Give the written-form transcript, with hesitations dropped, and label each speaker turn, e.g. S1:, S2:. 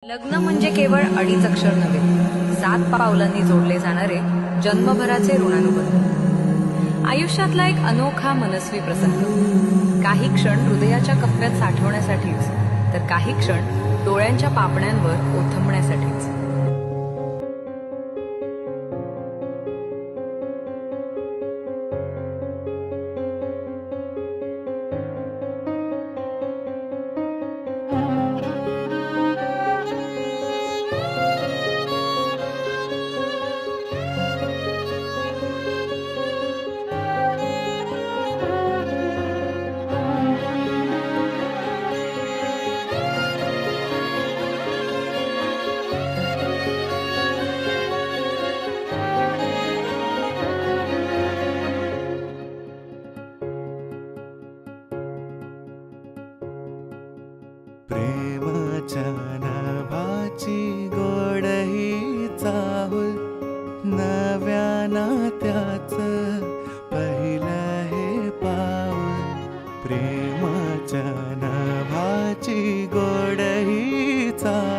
S1: लग्न म्हणजे केवळ अडीच अक्षर नव्हे, 7 पावलांनी जोडले जाणारे जन्मभराचे ऋणानुबंध. आयुष्यातला एक अनोखा मनस्वी प्रसंग. काही क्षण हृदयाच्या कप्प्यात साठवण्यासाठीच, तर काही क्षण डोळ्यांच्या पापण्यांवर ओथंबण्यासाठीच.
S2: प्रेमाच्या नभाची गोड ही चाहुल, नव्या नात्याचं पहिलं हे पाऊल. प्रेमाच्या नभाची गोड ही चाहुल,